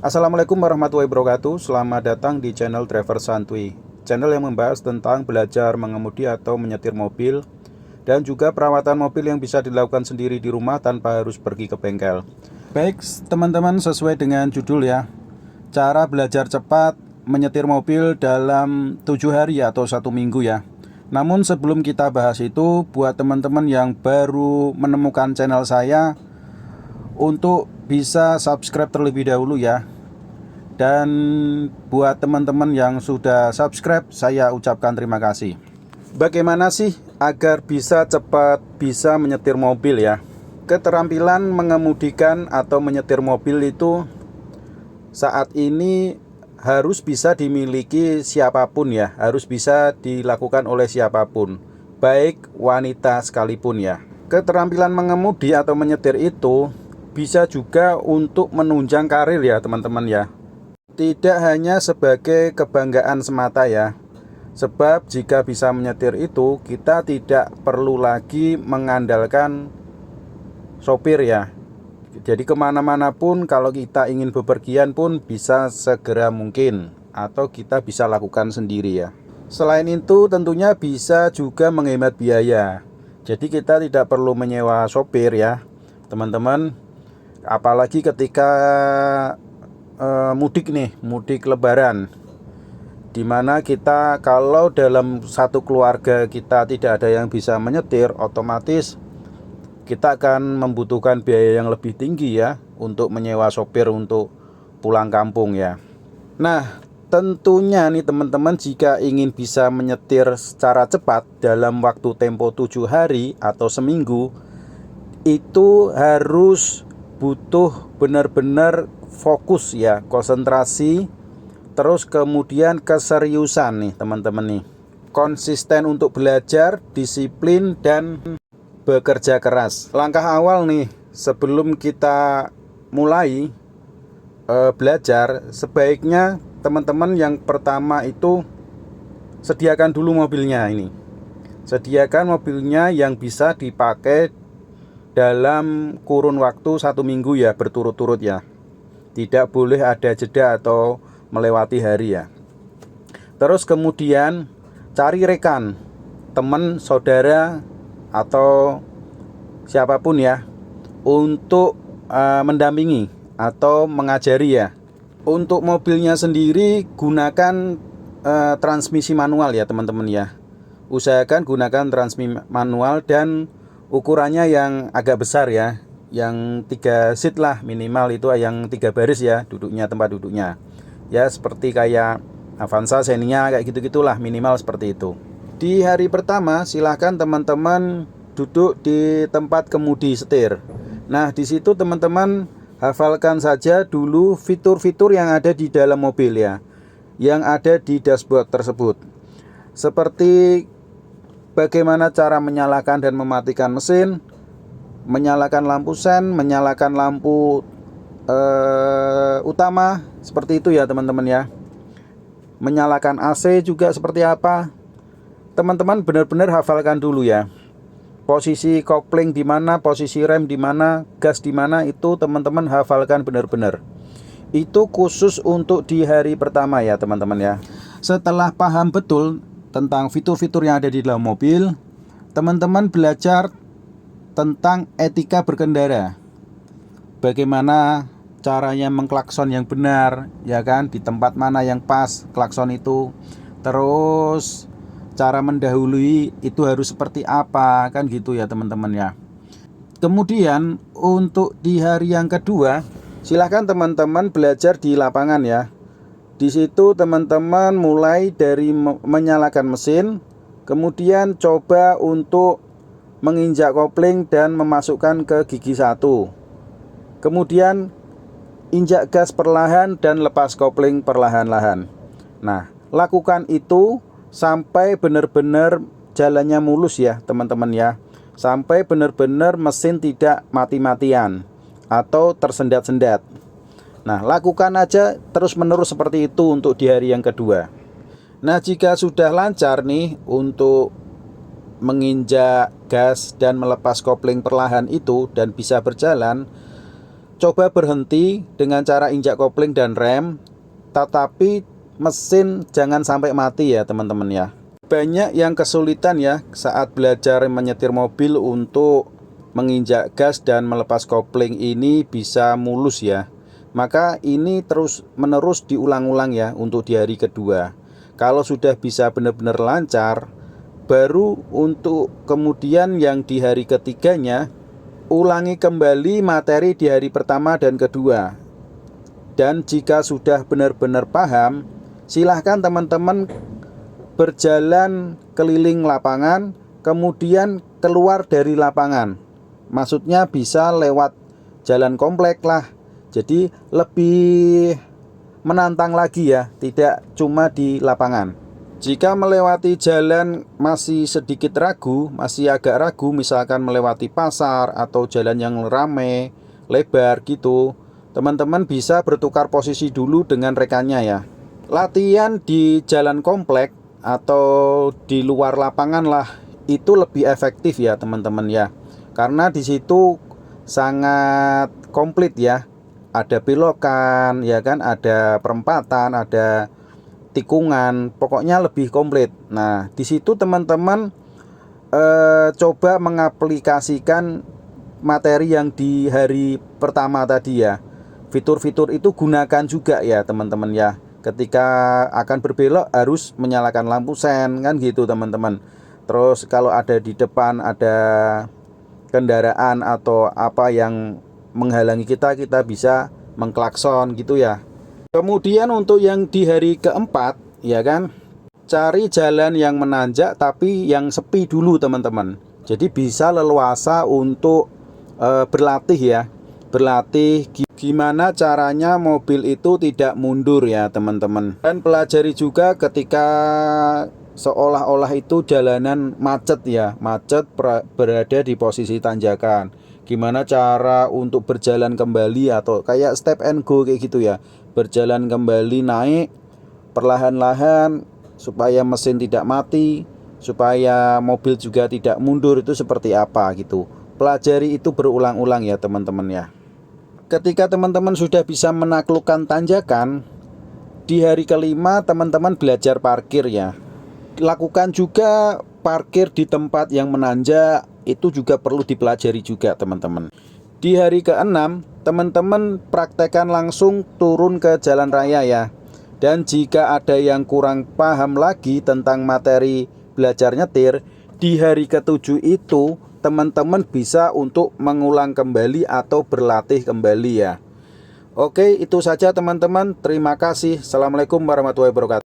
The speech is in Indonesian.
Assalamualaikum warahmatullahi wabarakatuh. Selamat datang di channel Driver Santuy, channel yang membahas tentang belajar mengemudi atau menyetir mobil, dan juga perawatan mobil yang bisa dilakukan sendiri di rumah tanpa harus pergi ke bengkel. Baik teman-teman, sesuai dengan judul ya, cara belajar cepat menyetir mobil dalam 7 hari atau 1 minggu ya. Namun sebelum kita bahas itu, buat teman-teman yang baru menemukan channel saya, untuk bisa subscribe terlebih dahulu ya. Dan buat teman-teman yang sudah subscribe, saya ucapkan terima kasih. Bagaimana sih agar bisa cepat bisa menyetir mobil ya? Keterampilan mengemudikan atau menyetir mobil itu saat ini harus bisa dimiliki siapapun ya, harus bisa dilakukan oleh siapapun, baik wanita sekalipun ya. Keterampilan mengemudi atau menyetir itu bisa juga untuk menunjang karir ya teman-teman ya. Tidak hanya sebagai kebanggaan semata ya. Sebab jika bisa menyetir itu, kita tidak perlu lagi mengandalkan sopir ya. Jadi kemana-mana pun kalau kita ingin bepergian pun bisa segera mungkin, atau kita bisa lakukan sendiri ya. Selain itu tentunya bisa juga menghemat biaya. Jadi kita tidak perlu menyewa sopir ya teman-teman. Apalagi ketika mudik nih, mudik lebaran, dimana kita kalau dalam satu keluarga kita tidak ada yang bisa menyetir, otomatis kita akan membutuhkan biaya yang lebih tinggi ya untuk menyewa sopir untuk pulang kampung ya. Nah tentunya nih teman-teman, jika ingin bisa menyetir secara cepat dalam waktu tempo 7 hari atau seminggu, itu harus butuh benar-benar fokus ya, konsentrasi, terus kemudian keseriusan nih teman-teman nih. Konsisten untuk belajar, disiplin, dan bekerja keras. Langkah awal nih sebelum kita mulai belajar, sebaiknya teman-teman yang pertama itu sediakan dulu mobilnya ini. Sediakan mobilnya yang bisa dipakai dalam kurun waktu 1 minggu ya, berturut-turut ya. Tidak boleh ada jeda atau melewati hari ya. Terus kemudian cari rekan, teman, saudara, atau siapapun ya, untuk mendampingi atau mengajari ya. Untuk mobilnya sendiri gunakan transmisi manual ya teman-teman ya. Usahakan gunakan transmisi manual dan ukurannya yang agak besar ya, yang 3 seat lah minimal, itu yang 3 baris ya duduknya, tempat duduknya ya, seperti kayak Avanza, Xenia, kayak gitu-gitulah, minimal seperti itu. Di hari pertama silahkan teman-teman duduk di tempat kemudi setir. Nah di situ teman-teman hafalkan saja dulu fitur-fitur yang ada di dalam mobil ya, yang ada di dashboard tersebut, seperti bagaimana cara menyalakan dan mematikan mesin, menyalakan lampu sen, menyalakan lampu utama, seperti itu ya teman-teman ya. Menyalakan AC juga seperti apa. Teman-teman benar-benar hafalkan dulu ya. Posisi kopling di mana, posisi rem di mana, gas di mana, itu teman-teman hafalkan benar-benar. Itu khusus untuk di hari pertama ya teman-teman ya. Setelah paham betul tentang fitur-fitur yang ada di dalam mobil, teman-teman belajar tentang etika berkendara. Bagaimana caranya mengklakson yang benar ya kan, di tempat mana yang pas klakson itu. Terus cara mendahului itu harus seperti apa kan gitu ya teman-teman ya. Kemudian untuk di hari yang kedua, silahkan teman-teman belajar di lapangan ya. Di situ teman-teman mulai dari menyalakan mesin, kemudian coba untuk menginjak kopling dan memasukkan ke gigi 1. Kemudian injak gas perlahan dan lepas kopling perlahan-lahan. Nah, lakukan itu sampai benar-benar jalannya mulus ya teman-teman ya. Sampai benar-benar mesin tidak mati-matian atau tersendat-sendat. Nah, lakukan aja terus-menerus seperti itu untuk di hari yang kedua. Nah, jika sudah lancar nih untuk menginjak gas dan melepas kopling perlahan itu dan bisa berjalan, coba berhenti dengan cara injak kopling dan rem, tetapi mesin jangan sampai mati ya teman-teman ya. Banyak yang kesulitan ya saat belajar menyetir mobil untuk menginjak gas dan melepas kopling ini bisa mulus ya. Maka ini terus menerus diulang-ulang ya untuk di hari kedua. Kalau sudah bisa benar-benar lancar, baru untuk kemudian yang di hari ketiganya ulangi kembali materi di hari pertama dan kedua. Dan jika sudah benar-benar paham, silahkan teman-teman berjalan keliling lapangan, kemudian keluar dari lapangan. Maksudnya bisa lewat jalan komplek lah. Jadi lebih menantang lagi ya, tidak cuma di lapangan. Jika melewati jalan masih sedikit ragu, masih agak ragu, misalkan melewati pasar atau jalan yang ramai, lebar gitu, teman-teman bisa bertukar posisi dulu dengan rekannya ya. Latihan di jalan komplek atau di luar lapangan lah, itu lebih efektif ya teman-teman ya. Karena di situ sangat komplit ya. Ada belokan, ya kan, ada perempatan, ada tikungan, pokoknya lebih komplit. Nah, di situ teman-teman coba mengaplikasikan materi yang di hari pertama tadi ya. Fitur-fitur itu gunakan juga ya teman-teman ya. Ketika akan berbelok harus menyalakan lampu sen kan gitu teman-teman. Terus kalau ada di depan ada kendaraan atau apa yang menghalangi kita bisa mengklakson gitu ya. Kemudian untuk yang di hari keempat ya kan, cari jalan yang menanjak tapi yang sepi dulu teman-teman. Jadi bisa leluasa untuk berlatih ya. Berlatih gimana caranya mobil itu tidak mundur ya teman-teman. Dan pelajari juga ketika seolah-olah itu jalanan macet ya, macet berada di posisi tanjakan. Gimana cara untuk berjalan kembali atau kayak step and go kayak gitu ya. Berjalan kembali naik perlahan-lahan supaya mesin tidak mati, supaya mobil juga tidak mundur, itu seperti apa gitu. Pelajari itu berulang-ulang ya teman-teman ya. Ketika teman-teman sudah bisa menaklukkan tanjakan, di hari kelima teman-teman belajar parkir ya. Lakukan juga parkir di tempat yang menanjak, itu juga perlu dipelajari juga teman-teman. Di hari keenam teman-teman praktekkan langsung turun ke jalan raya ya. Dan jika ada yang kurang paham lagi tentang materi belajar nyetir, di hari ketujuh itu teman-teman bisa untuk mengulang kembali atau berlatih kembali ya. Oke, itu saja teman-teman. Terima kasih. Assalamualaikum warahmatullahi wabarakatuh.